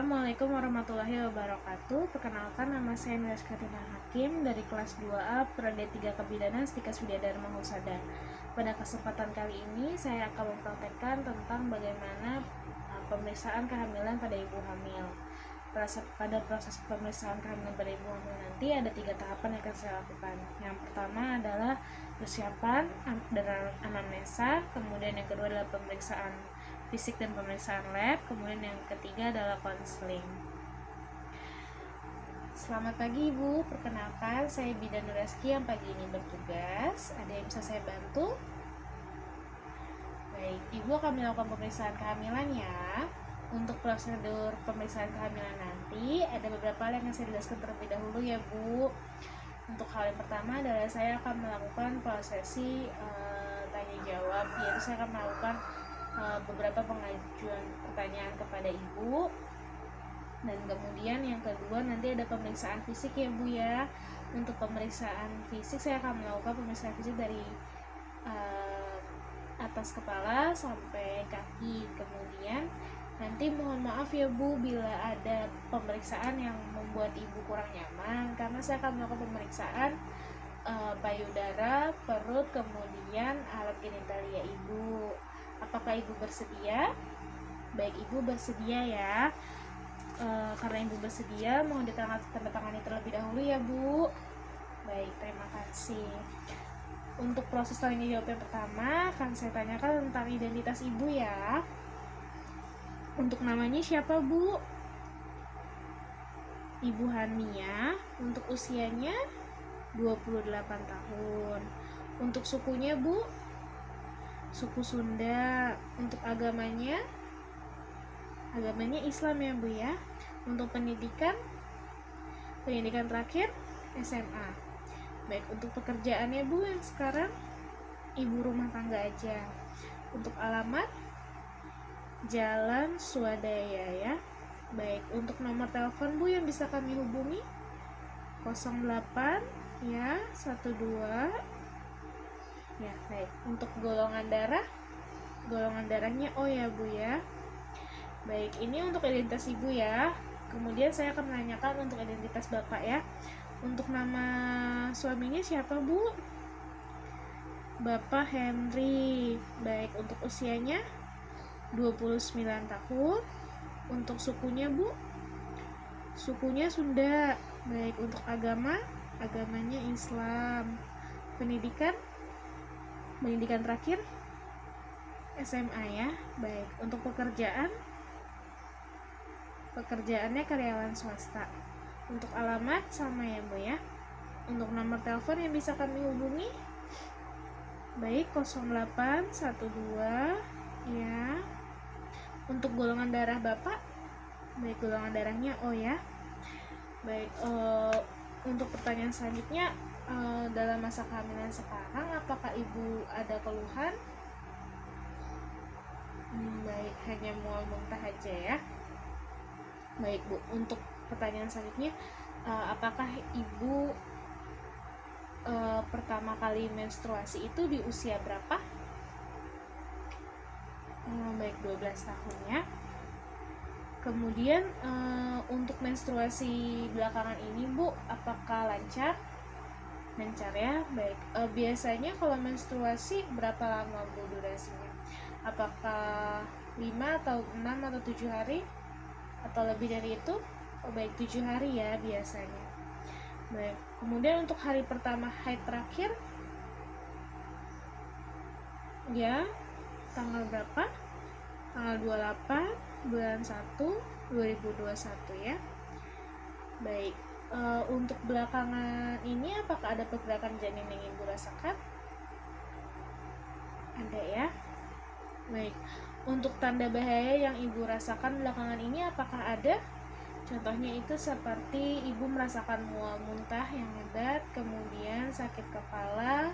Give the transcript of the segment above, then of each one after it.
Assalamualaikum warahmatullahi wabarakatuh. Perkenalkan, nama saya Nilas Katina Hakim dari kelas 2A Prode 3 Kebidanan Stika Widya Dharma Husada. Pada kesempatan kali ini saya akan mempraktekkan tentang bagaimana pemeriksaan kehamilan pada ibu hamil. Pada proses pemeriksaan kehamilan pada ibu hamil nanti ada 3 tahapan yang akan saya lakukan. Yang pertama adalah persiapan dan anamnesa, kemudian yang kedua adalah pemeriksaan fisik dan pemeriksaan lab, kemudian yang ketiga adalah konseling. Selamat pagi Ibu, perkenalkan saya Bidan Nuraski yang pagi ini bertugas. Ada yang bisa saya bantu? Baik, Ibu akan melakukan pemeriksaan kehamilan ya. Untuk prosedur pemeriksaan kehamilan nanti ada beberapa hal yang saya jelaskan terlebih dahulu ya Bu. Untuk hal yang pertama adalah saya akan melakukan prosesi tanya jawab, yaitu saya akan melakukan beberapa pengajuan pertanyaan kepada ibu, dan kemudian yang kedua nanti ada pemeriksaan fisik ya Bu ya. Untuk pemeriksaan fisik saya akan melakukan pemeriksaan fisik dari atas kepala sampai kaki. Kemudian nanti mohon maaf ya Bu bila ada pemeriksaan yang membuat ibu kurang nyaman, karena saya akan melakukan pemeriksaan payudara, perut, kemudian alat genitalia ibu. Apakah ibu bersedia? Baik, ibu bersedia ya. Karena ibu bersedia, mohon ditandatangani terlebih dahulu ya Bu. Baik, terima kasih. Untuk proses tanya jawab yang pertama akan saya tanyakan tentang identitas ibu ya. Untuk namanya siapa Bu? Ibu Hania. Untuk usianya 28 tahun. Untuk sukunya Bu? Suku Sunda. Untuk agamanya Islam ya Bu ya. Untuk pendidikan terakhir SMA. Baik, untuk pekerjaannya Bu yang sekarang ibu rumah tangga aja. Untuk alamat Jalan Swadaya ya. Baik, untuk nomor telepon Bu yang bisa kami hubungi 08 ya 12 ya. Baik, untuk golongan darahnya O ya Bu ya. Baik, ini untuk identitas ibu ya. Kemudian saya akan menanyakan untuk identitas bapak ya. Untuk nama suaminya siapa Bu? Bapak Henry. Baik, untuk usianya 29 tahun. Untuk sukunya Bu? Sukunya Sunda. Baik, untuk agamanya Islam. Pendidikan terakhir SMA ya. Baik, untuk pekerjaannya karyawan swasta. Untuk alamat sama ya Bu ya. Untuk nomor telepon yang bisa kami hubungi baik 0812 ya. Untuk golongan darah Bapak, baik, golongan darahnya O ya. Baik, untuk pertanyaan selanjutnya, dalam masa kehamilan sekarang apakah ibu ada keluhan? Baik, hanya mual muntah aja ya. Baik Bu, untuk pertanyaan selanjutnya, apakah ibu pertama kali menstruasi itu di usia berapa? Baik, 12 tahun ya. Kemudian untuk menstruasi belakangan ini Bu, apakah lancar? Lancar ya. Baik, biasanya kalau menstruasi berapa lama Bu durasinya? Apakah 5 atau 6 atau 7 hari? Atau lebih dari itu? Baik, 7 hari ya biasanya. Baik, kemudian untuk hari pertama haid terakhir ya, tanggal berapa? Tanggal 28 bulan 1 2021 ya. Baik, untuk belakangan ini apakah ada pergerakan janin yang ibu rasakan? Ada ya. Baik, untuk tanda bahaya yang ibu rasakan belakangan ini apakah ada? Contohnya itu seperti ibu merasakan mual muntah yang hebat, kemudian sakit kepala,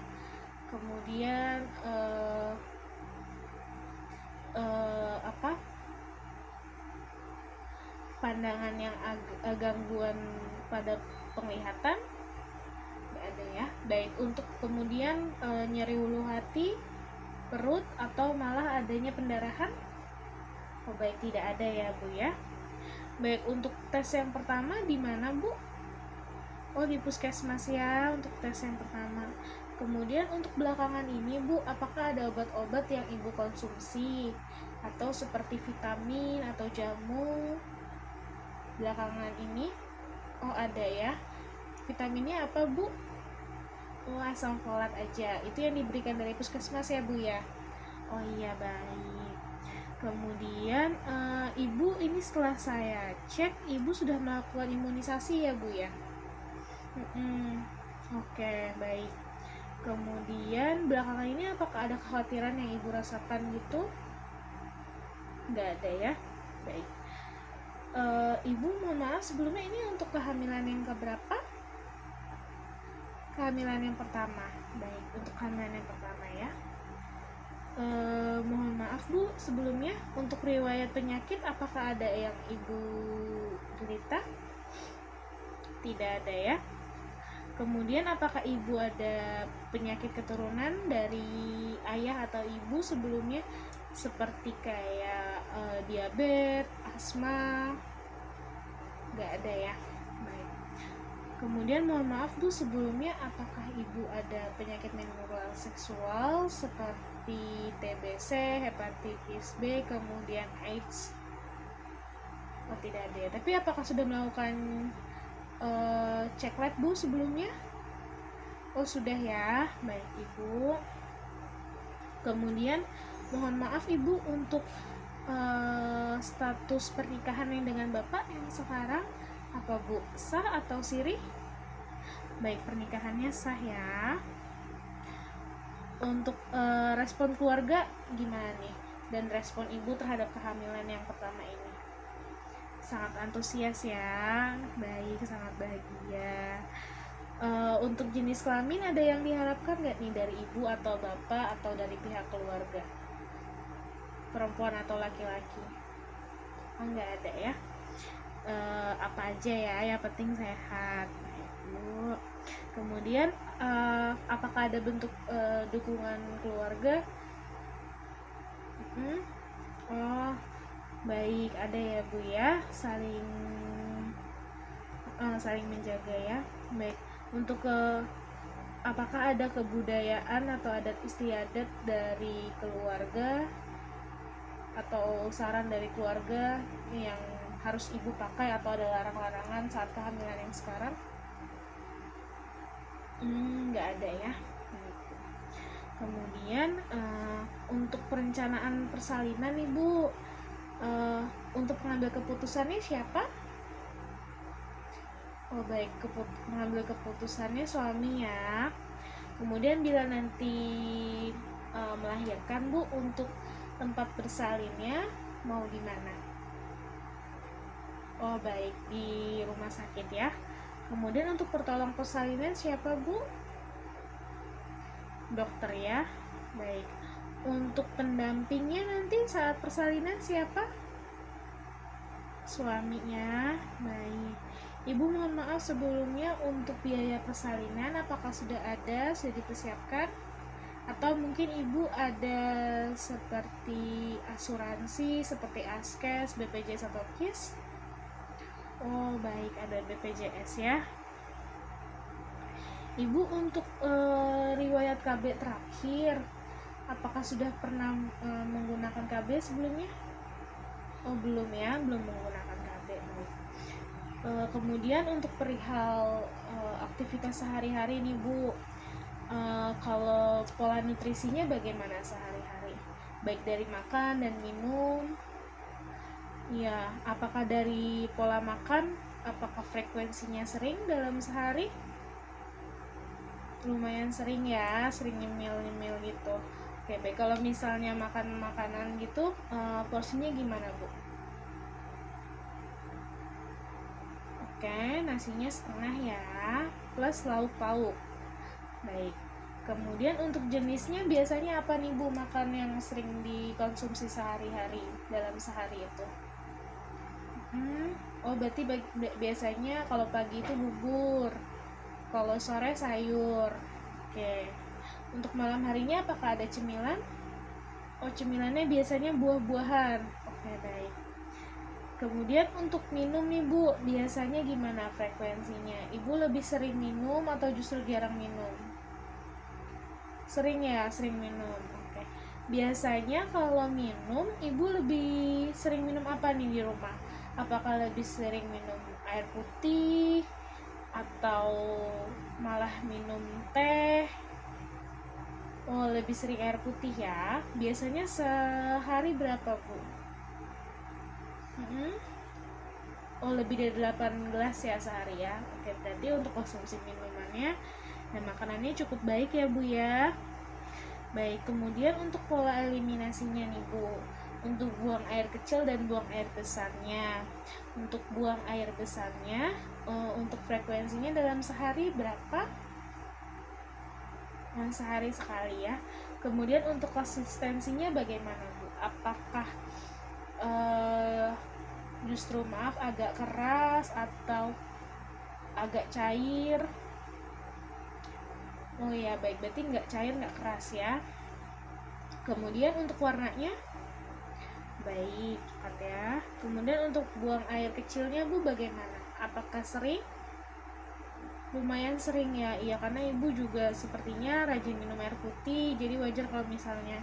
kemudian pandangan yang gangguan pada penglihatan, ada ya. Baik, untuk kemudian nyeri ulu hati, perut, atau malah adanya pendarahan? Baik, tidak ada ya Bu ya. Baik, untuk tes yang pertama di mana, Bu? Oh, di puskesmas ya, untuk tes yang pertama. Kemudian untuk belakangan ini, Bu, apakah ada obat-obat yang Ibu konsumsi? Atau seperti vitamin atau jamu belakangan ini? Oh, ada ya. Vitaminnya apa, Bu? Oh, asam folat aja. Itu yang diberikan dari puskesmas ya, Bu ya? Oh iya, baik. Kemudian Ibu ini setelah saya cek, Ibu sudah melakukan imunisasi ya, Bu ya? Oke, baik. Kemudian belakangan ini apakah ada kekhawatiran yang Ibu rasakan gitu? Nggak ada ya? Baik. Ibu mohon maaf sebelumnya, ini untuk kehamilan yang keberapa? Kehamilan yang pertama. Baik, untuk kehamilan yang pertama ya. Mohon maaf Bu, sebelumnya untuk riwayat penyakit apakah ada yang Ibu derita? Tidak ada ya. Kemudian apakah Ibu ada penyakit keturunan dari ayah atau ibu sebelumnya, seperti kayak diabetes, asma? Nggak ada ya. Baik. Kemudian mohon maaf Bu, sebelumnya apakah Ibu ada penyakit menular seksual seperti TBC, hepatitis B, kemudian AIDS? Oh, tidak ada ya. Tapi apakah sudah melakukan cek lab Bu sebelumnya? Oh, sudah ya. Baik Ibu. Kemudian mohon maaf Ibu, untuk status pernikahan yang dengan Bapak yang sekarang apa Bu? Sah atau siri? Baik, pernikahannya sah ya. Untuk respon keluarga gimana nih? Dan respon Ibu terhadap kehamilan yang pertama ini? Sangat antusias ya. Baik, sangat bahagia. Untuk jenis kelamin ada yang diharapkan nggak nih dari Ibu atau Bapak atau dari pihak keluarga? Perempuan atau laki-laki? Oh, nggak ada ya. Apa aja ya, yang penting sehat. Bu. Kemudian apakah ada bentuk dukungan keluarga? Oh, baik, ada ya Bu ya, saling menjaga ya. Baik, untuk apakah ada kebudayaan atau adat istiadat dari keluarga atau saran dari keluarga yang harus Ibu pakai atau ada larang-larangan saat kehamilan yang sekarang? Nggak ada ya. Kemudian untuk perencanaan persalinan Ibu, untuk mengambil keputusannya siapa? Oh baik, mengambil keputusannya suami ya. Kemudian bila nanti melahirkan Bu, untuk tempat bersalinnya mau di mana? Oh baik, di rumah sakit ya. Kemudian untuk pertolong persalinan siapa Bu? Dokter ya. Baik. Untuk pendampingnya nanti saat persalinan siapa? Suaminya. Baik. Ibu mohon maaf sebelumnya, untuk biaya persalinan apakah sudah dipersiapkan? Atau mungkin Ibu ada seperti asuransi seperti Askes, BPJS atau KIS? Oh baik, ada BPJS ya. Ibu untuk riwayat KB terakhir, apakah sudah pernah menggunakan KB sebelumnya? Oh belum ya, belum menggunakan KB. Kemudian untuk perihal aktivitas sehari-hari nih Bu, kalau pola nutrisinya bagaimana sehari-hari? Baik dari makan dan minum. Ya, apakah dari pola makan, apakah frekuensinya sering dalam sehari? Lumayan sering ya, sering nyemil gitu. Oke, baik. Kalau misalnya makan makanan gitu, porsinya gimana Bu? Oke, nasinya setengah ya, plus lauk pauk. Baik. Kemudian untuk jenisnya biasanya apa nih Bu, makan yang sering dikonsumsi sehari-hari dalam sehari itu? Oh berarti biasanya kalau pagi itu bubur, kalau sore sayur. Oke. Untuk malam harinya apakah ada cemilan? Oh cemilannya biasanya buah-buahan. Oke baik. Kemudian untuk minum nih Bu, biasanya gimana frekuensinya? Ibu lebih sering minum atau justru jarang minum? Sering ya, sering minum. Oke. Biasanya kalau minum, Ibu lebih sering minum apa nih di rumah? Apakah lebih sering minum air putih atau malah minum teh? Oh, lebih sering air putih ya. Biasanya sehari berapa, Bu? Hmm? Oh, lebih dari 8 gelas ya sehari ya. Oke, berarti untuk konsumsi minumannya dan makanannya cukup baik ya Bu ya. Baik, kemudian untuk pola eliminasinya nih Bu. Untuk buang air kecil dan buang air besarnya. Untuk buang air besarnya, untuk frekuensinya dalam sehari berapa? Sehari sekali ya. Kemudian untuk konsistensinya bagaimana Bu? Apakah justru agak keras atau agak cair? Oh ya, baik, berarti nggak cair, nggak keras ya. Kemudian untuk warnanya baik, cepat ya. Kemudian untuk buang air kecilnya Bu bagaimana? Apakah sering? Lumayan sering ya. Iya, karena Ibu juga sepertinya rajin minum air putih, jadi wajar kalau misalnya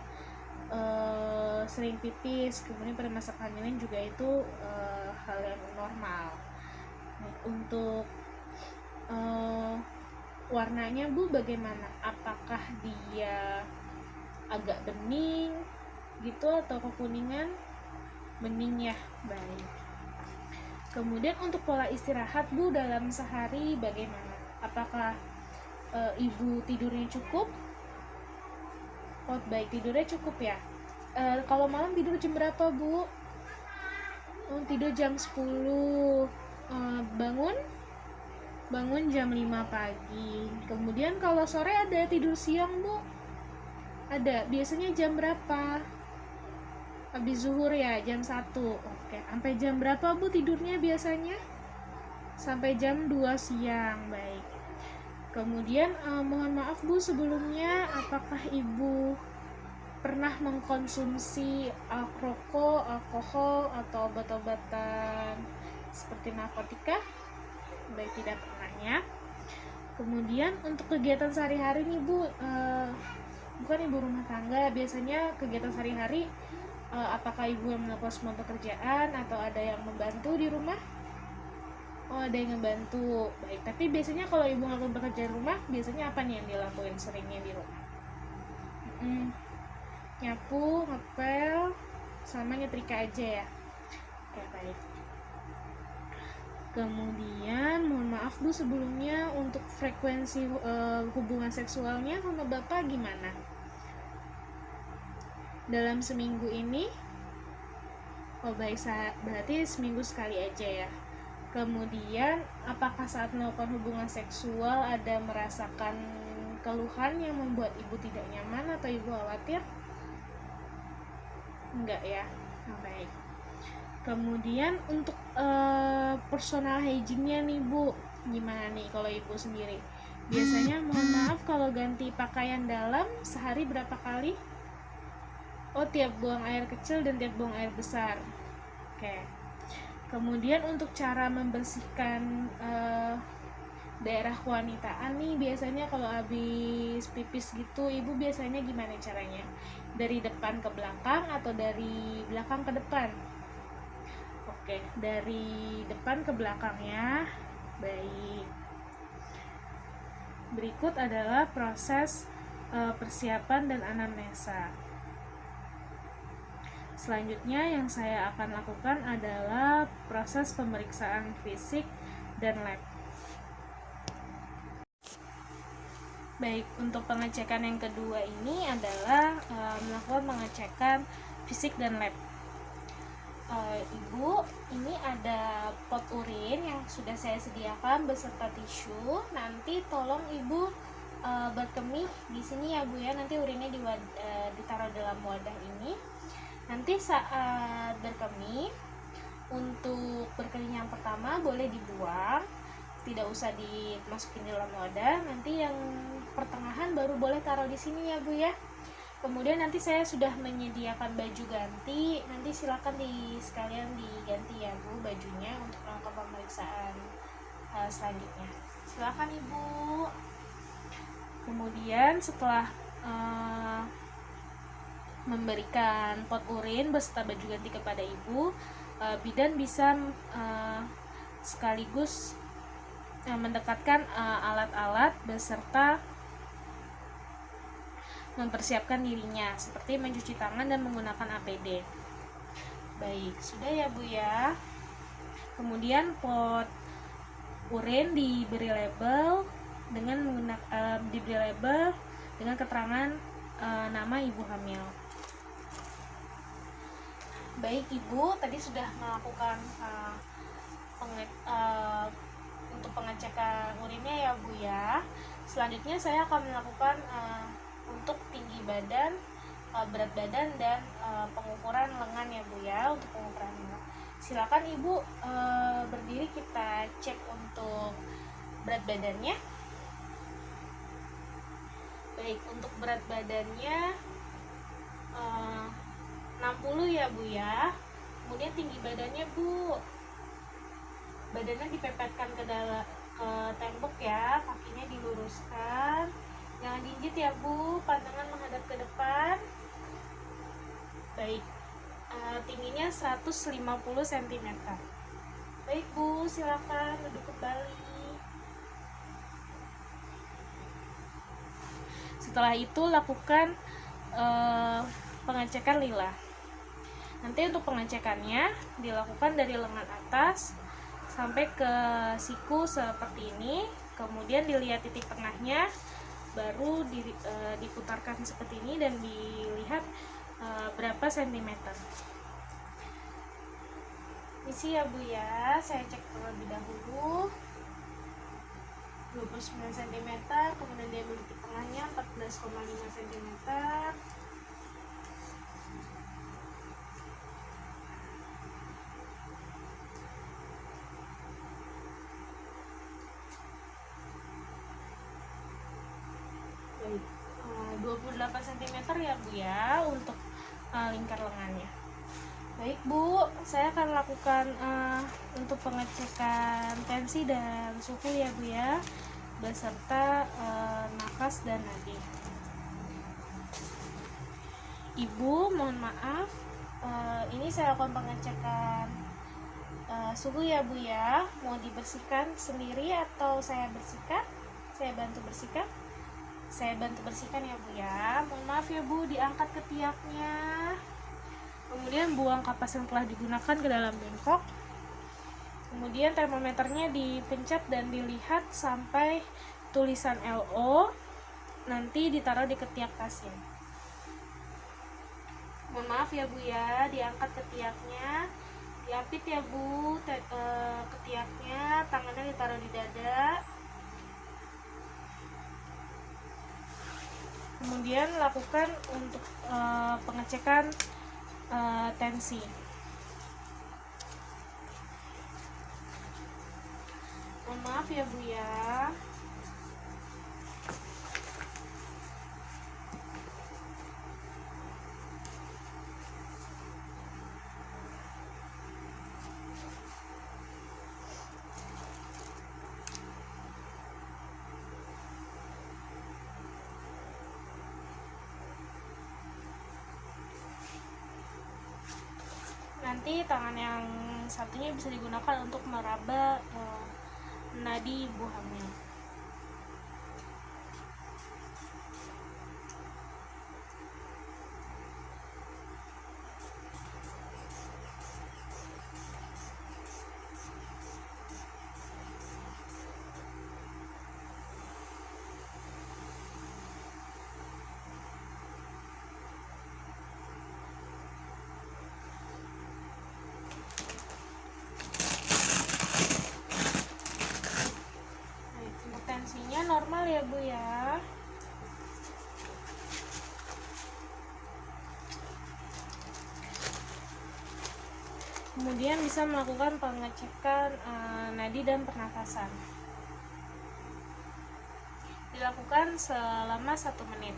sering pipis. Kemudian pada masa kehamilan juga itu hal yang normal. Untuk warnanya Bu bagaimana? Apakah dia agak bening gitu atau kekuningan? Bening ya, baik. Kemudian untuk pola istirahat Bu dalam sehari bagaimana? Apakah Ibu tidurnya cukup? Oh baik, tidurnya cukup ya. Kalau malam tidur jam berapa Bu? Tidur jam 10. Bangun jam 5 pagi. Kemudian kalau sore ada tidur siang Bu? Ada. Biasanya jam berapa? Habis zuhur ya, jam 1. Oke, sampai jam berapa Bu tidurnya biasanya? Sampai jam 2 siang. Baik. Kemudian mohon maaf Bu sebelumnya, apakah Ibu pernah mengkonsumsi rokok, alkohol atau obat-obatan seperti narkotika? Baik, tidak pernah ya. Kemudian untuk kegiatan sehari-hari nih Bu, bukan Ibu rumah tangga, biasanya kegiatan sehari-hari apakah Ibu yang melakukan semua pekerjaan atau ada yang membantu di rumah? Oh, ada yang membantu. Baik, tapi biasanya kalau Ibu melakukan pekerjaan rumah, biasanya apa nih yang dilakuin seringnya di rumah? Nyapu, ngepel, sama nyetrika aja ya. Oke, baik. Kemudian mohon maaf Bu sebelumnya, untuk frekuensi hubungan seksualnya sama Bapak gimana? Dalam seminggu ini? Oh baik, berarti seminggu sekali aja ya. Kemudian apakah saat melakukan hubungan seksual ada merasakan keluhan yang membuat Ibu tidak nyaman atau Ibu khawatir? Enggak ya. Baik. Kemudian untuk personal hygiene-nya nih Bu, gimana nih kalau Ibu sendiri? Biasanya mohon maaf kalau ganti pakaian dalam sehari berapa kali? Oh, tiap buang air kecil dan tiap buang air besar. Oke. Kemudian untuk cara membersihkan daerah kewanitaan nih, biasanya kalau habis pipis gitu Ibu biasanya gimana caranya? Dari depan ke belakang atau dari belakang ke depan? Oke, dari depan ke belakang ya. Baik. Berikut adalah proses persiapan dan anamnesa. Selanjutnya yang saya akan lakukan adalah proses pemeriksaan fisik dan lab. Baik, untuk pengecekan yang kedua ini adalah melakukan pengecekan fisik dan lab. Ibu, ini ada pot urin yang sudah saya sediakan beserta tisu. Nanti tolong Ibu berkemih di sini ya Bu ya. Nanti urinnya ditaruh dalam wadah ini. Nanti saat berkemih, untuk berkemih yang pertama boleh dibuang, tidak usah dimasukin dalam wadah. Nanti yang pertengahan baru boleh taruh di sini ya Bu ya. Kemudian nanti saya sudah menyediakan baju ganti, nanti silakan sekalian diganti ya Bu bajunya untuk melakukan pemeriksaan selanjutnya. Silakan Ibu. Kemudian setelah memberikan pot urin beserta baju ganti kepada Ibu, bidan bisa sekaligus mendekatkan alat-alat beserta mempersiapkan dirinya seperti mencuci tangan dan menggunakan APD. Baik, sudah ya Bu ya. Kemudian pot urin diberi label dengan keterangan nama ibu hamil. Baik Ibu, tadi sudah melakukan untuk pengecekan urinnya ya Bu ya. Selanjutnya saya akan melakukan untuk tinggi badan, berat badan, dan pengukuran lengan ya Bu ya, untuk pengukuran lengan. Silakan Ibu berdiri, kita cek untuk berat badannya. Baik, untuk berat badannya 60 ya Bu ya. Kemudian tinggi badannya Bu, badannya dipepetkan ke tembok ya, kakinya diluruskan, jangan diinjit ya Bu, pandangan menghadap ke depan. Baik, tingginya 150 cm. Baik Bu, silakan duduk kembali. Setelah itu lakukan pengecekan lila. Nanti untuk pengecekannya dilakukan dari lengan atas sampai ke siku seperti ini, kemudian dilihat titik tengahnya, baru diputarkan seperti ini dan dilihat berapa sentimeter. Isi ya Bu ya, saya cek terlebih dahulu. 29 cm, kemudian dia titik tengahnya 14,5 cm. Baik, 28 cm ya Bu ya untuk lingkar lengannya. Baik Bu, saya akan lakukan untuk pengecekan tensi dan suhu ya Bu ya, beserta nafas dan nadi. Ibu, mohon maaf, ini saya lakukan pengecekan suhu ya Bu ya. Mau dibersihkan sendiri atau saya bersihkan? Saya bantu bersihkan? Saya bantu bersihkan ya Bu ya. Mohon maaf ya Bu, diangkat ketiaknya. Kemudian buang kapas yang telah digunakan ke dalam bengkok. Kemudian termometernya dipencet dan dilihat sampai tulisan LO, nanti ditaruh di ketiak pasien. Mohon maaf ya Bu ya, diangkat ketiaknya, diapit ya Bu ketiaknya, tangannya ditaruh di dada. Kemudian lakukan untuk pengecekan tensi. Mohon maaf ya Bu ya. Nanti tangan yang satunya bisa digunakan untuk meraba nadi ibu hamil. Tensinya normal ya Bu ya. Kemudian bisa melakukan pengecekan nadi dan pernafasan. Dilakukan selama 1 menit.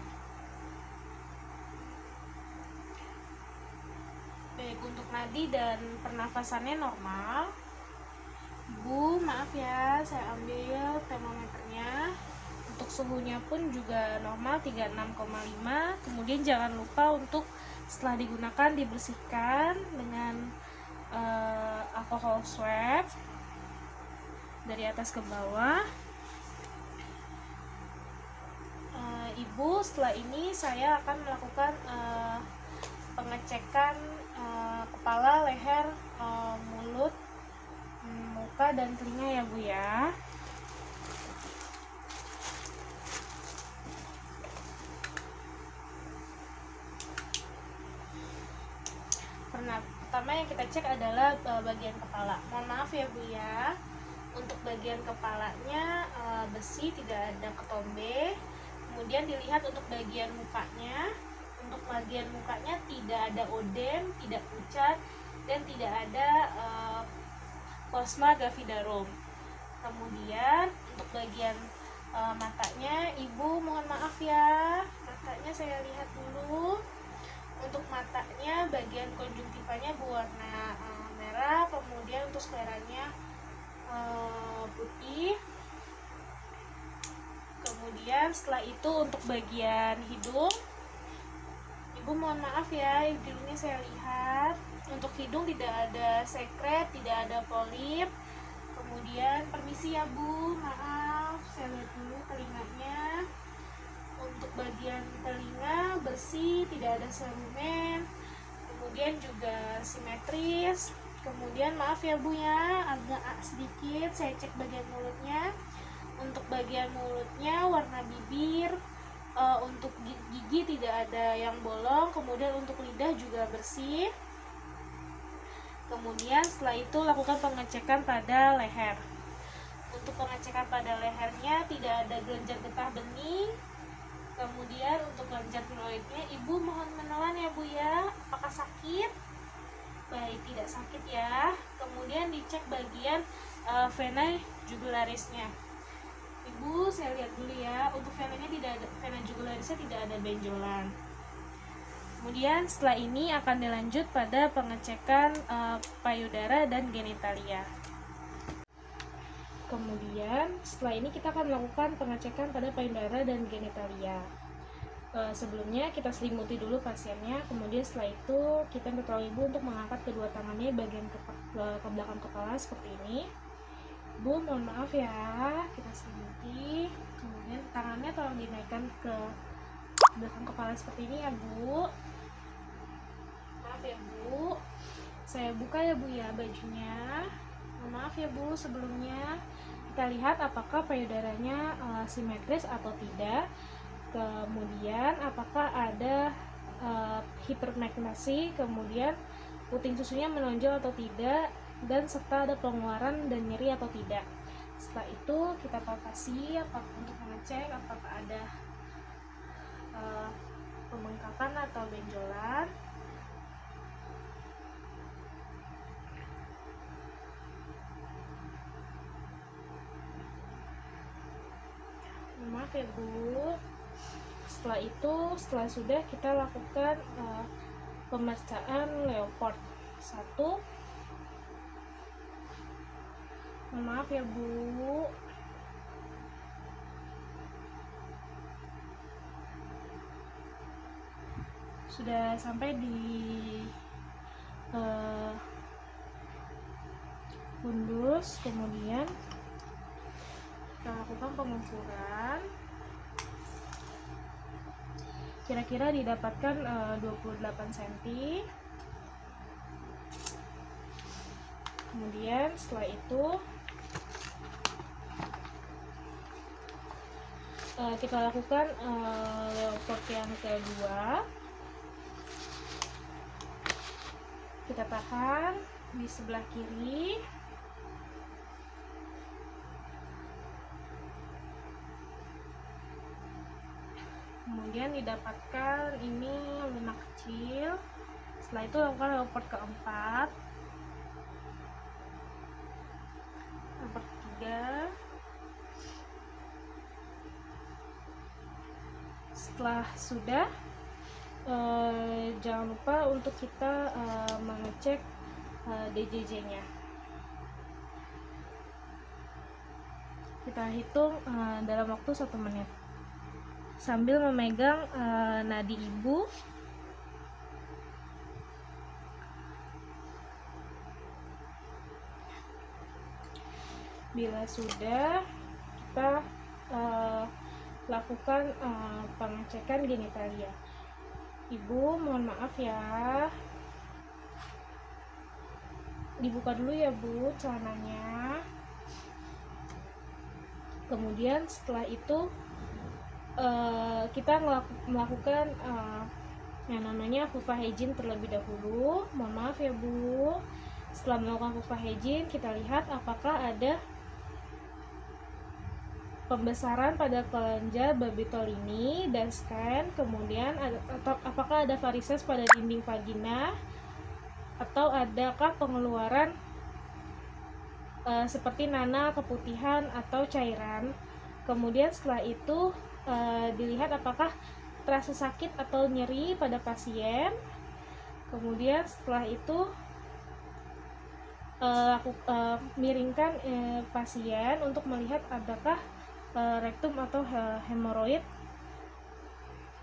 Baik untuk nadi dan pernafasannya normal. Ibu, maaf ya, saya ambil termometernya. Untuk suhunya pun juga normal 36,5. Kemudian jangan lupa untuk setelah digunakan dibersihkan dengan alkohol swab dari atas ke bawah. Ibu, setelah ini saya akan melakukan pengecekan kepala, leher, mulut, muka, dan telinga ya Bu ya. Pertama yang kita cek adalah bagian kepala. Mohon maaf ya Bu ya, untuk bagian kepalanya bersih, tidak ada ketombe. Kemudian dilihat untuk bagian mukanya. Untuk bagian mukanya tidak ada odem, tidak pucat, dan tidak ada posma gravidarum. Kemudian untuk bagian matanya, Ibu mohon maaf ya, matanya saya lihat dulu. Untuk matanya bagian konjungtivanya berwarna merah, kemudian untuk skleranya putih. Kemudian setelah itu untuk bagian hidung, Ibu mohon maaf ya, hidungnya saya lihat. Untuk hidung tidak ada sekret, tidak ada polip. Kemudian permisi ya Bu, maaf, saya lihat dulu telinganya. Untuk bagian telinga bersih, tidak ada serumen. Kemudian juga simetris. Kemudian maaf ya Bu ya, agak sedikit saya cek bagian mulutnya. Untuk bagian mulutnya warna bibir, untuk gigi tidak ada yang bolong. Kemudian untuk lidah juga bersih. Kemudian setelah itu lakukan pengecekan pada leher. Untuk pengecekan pada lehernya tidak ada kelenjar getah bening. Kemudian untuk kelenjar tiroidnya, Ibu mohon menelan ya Bu ya. Apakah sakit? Baik, tidak sakit ya. Kemudian dicek bagian vena jugularisnya. Ibu, saya lihat dulu ya. Untuk venanya tidak ada, vena jugularisnya tidak ada benjolan. Kemudian setelah ini akan dilanjut pada pengecekan payudara dan genitalia. Kemudian setelah ini kita akan melakukan pengecekan pada payudara dan genitalia. Sebelumnya kita selimuti dulu pasiennya. Kemudian setelah itu kita minta Ibu untuk mengangkat kedua tangannya bagian ke belakang kepala seperti ini. Bu, mohon maaf ya, kita selimuti. Kemudian tangannya tolong dinaikkan ke belakang kepala seperti ini ya Bu. Maaf ya Bu, saya buka ya Bu ya bajunya. Maaf ya Bu, sebelumnya kita lihat apakah payudaranya simetris atau tidak. Kemudian apakah ada hipermagnesi, kemudian puting susunya menonjol atau tidak, dan serta ada pengeluaran dan nyeri atau tidak. Setelah itu kita palpasi untuk mengecek apakah ada pembengkakan atau benjolan. Maaf ya Bu. Setelah itu, setelah sudah kita lakukan pemeriksaan Leopard 1. Maaf ya Bu. Sudah sampai di fundus, kemudian kita lakukan pengukuran. Kira-kira didapatkan 28 cm. Kemudian setelah itu kita lakukan Leopard yang kedua. Kita tahan di sebelah kiri. Kemudian didapatkan ini lunak kecil. Setelah itu lakukan Leopard keempat, Leopard ketiga. Setelah sudah, jangan lupa untuk kita mengecek DJJ-nya. Kita hitung dalam waktu 1 menit sambil memegang nadi ibu. Bila sudah, kita lakukan pengecekan genitalia. Ibu, mohon maaf ya, dibuka dulu ya Bu celananya. Kemudian setelah itu kita melakukan yang namanya vulva hygiene terlebih dahulu. Mohon maaf ya Bu. Setelah melakukan vulva hygiene, kita lihat apakah ada pembesaran pada kelenjar Babitolini dan scan. Kemudian apakah ada varises pada dinding vagina, atau adakah pengeluaran seperti nanah, keputihan atau cairan. Kemudian setelah itu dilihat apakah terasa sakit atau nyeri pada pasien. Kemudian setelah itu miringkan pasien untuk melihat adakah rektum atau hemoroid.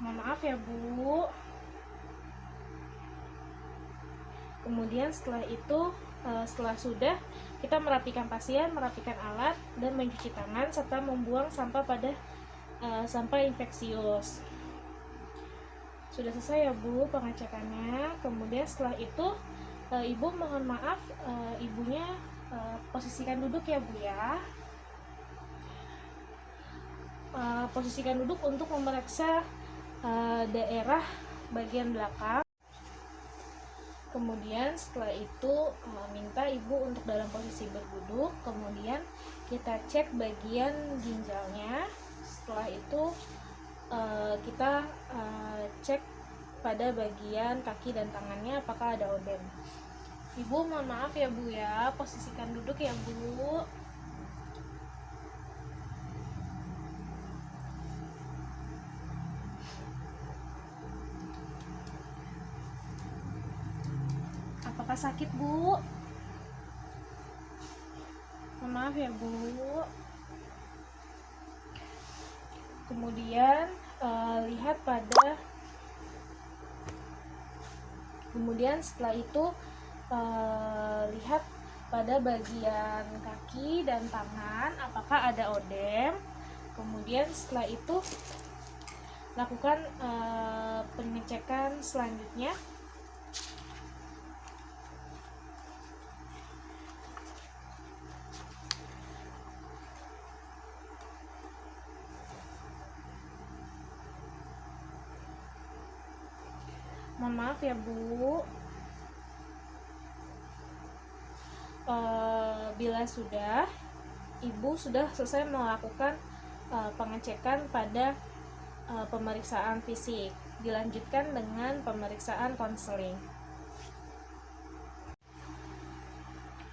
Mohon maaf ya Bu. Kemudian setelah itu setelah sudah, kita merapikan pasien, merapikan alat, dan mencuci tangan serta membuang sampah pada sampah infeksius. Sudah selesai ya Bu pengecekannya. Kemudian setelah itu Ibu mohon maaf, ibunya posisikan duduk ya Bu ya. Posisikan duduk untuk memeriksa daerah bagian belakang. Kemudian setelah itu minta ibu untuk dalam posisi berduduk. Kemudian kita cek bagian ginjalnya. Setelah itu kita cek pada bagian kaki dan tangannya apakah ada odem. Ibu mohon maaf ya Bu ya, posisikan duduk ya Bu. Apakah sakit Bu? Mohon maaf ya Bu. Kemudian lihat pada, kemudian setelah itu lihat pada bagian kaki dan tangan apakah ada odem. Kemudian setelah itu lakukan pengecekan selanjutnya. Mohon maaf ya Bu. Bila sudah, Ibu sudah selesai melakukan pengecekan pada pemeriksaan fisik, dilanjutkan dengan pemeriksaan konseling.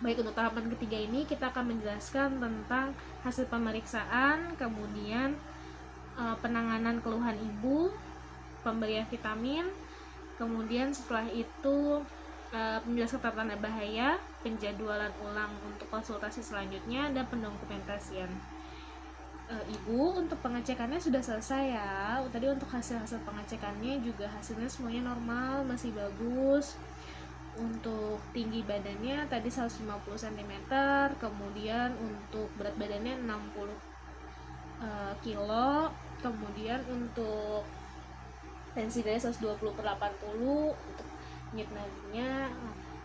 Baik, untuk tahapan ketiga ini kita akan menjelaskan tentang hasil pemeriksaan, kemudian penanganan keluhan ibu, pemberian vitamin, kemudian setelah itu penjelasan tanda bahaya, penjadwalan ulang untuk konsultasi selanjutnya, dan pendokumentasian. Ibu, untuk pengecekannya sudah selesai ya. Tadi untuk hasil-hasil pengecekannya juga hasilnya semuanya normal, masih bagus. Untuk tinggi badannya tadi 150 cm, kemudian untuk berat badannya 60 kilo, kemudian untuk tensi darah 120/80, untuk nyut nadinya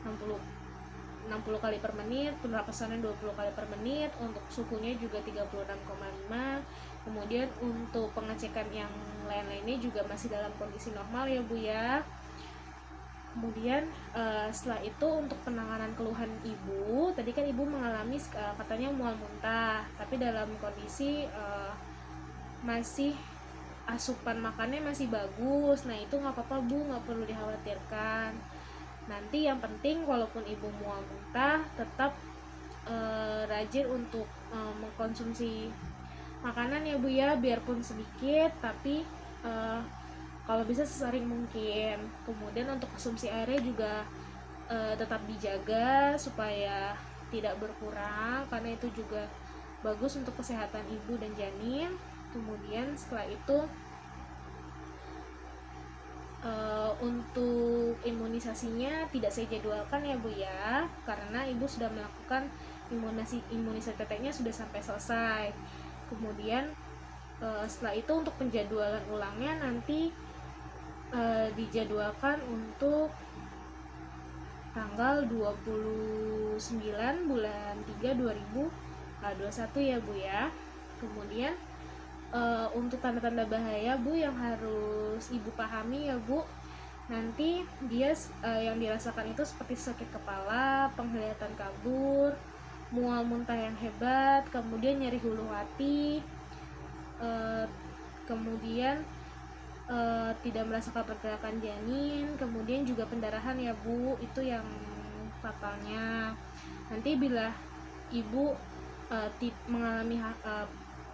60 kali per menit, pernapasannya 20 kali per menit, untuk suhunya juga 36,5. Kemudian untuk pengecekan yang lain-lainnya juga masih dalam kondisi normal ya Bu ya. Kemudian setelah itu untuk penanganan keluhan ibu, tadi kan ibu mengalami katanya mual muntah, tapi dalam kondisi masih asupan makannya masih bagus. Nah itu nggak apa-apa Bu, nggak perlu dikhawatirkan. Nanti yang penting walaupun ibu mual muntah, tetap rajin untuk mengkonsumsi makanan ya Bu ya, biarpun sedikit, tapi kalau bisa sesering mungkin. Kemudian untuk konsumsi airnya juga tetap dijaga supaya tidak berkurang, karena itu juga bagus untuk kesehatan ibu dan janin. Kemudian setelah itu untuk imunisasinya tidak saya jadwalkan ya Bu ya, karena ibu sudah melakukan imunisasi teteknya sudah sampai selesai. Kemudian setelah itu untuk penjadwalan ulangnya nanti dijadwalkan untuk tanggal 29 bulan 3 2021 ya Bu ya. Kemudian untuk tanda-tanda bahaya Bu yang harus ibu pahami ya Bu, nanti dia yang dirasakan itu seperti sakit kepala, penglihatan kabur, mual muntah yang hebat, kemudian nyeri hulu hati, kemudian tidak merasakan pergerakan janin, kemudian juga pendarahan ya Bu, itu yang fatalnya. Nanti bila ibu mengalami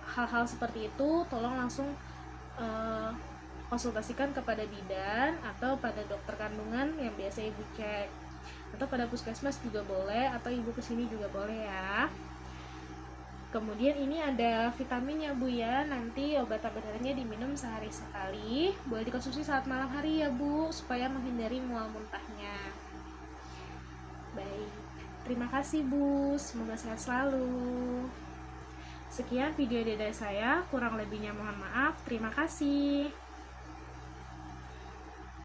hal-hal seperti itu, tolong langsung konsultasikan kepada bidan atau pada dokter kandungan yang biasa ibu cek, atau pada puskesmas juga boleh, atau ibu kesini juga boleh ya. Kemudian ini ada vitaminnya Bu ya, nanti obat-obatannya diminum sehari sekali, boleh dikonsumsi saat malam hari ya Bu, supaya menghindari mual muntahnya. Baik, terima kasih Bu, semoga sehat selalu. Sekian video dari saya, kurang lebihnya mohon maaf, terima kasih.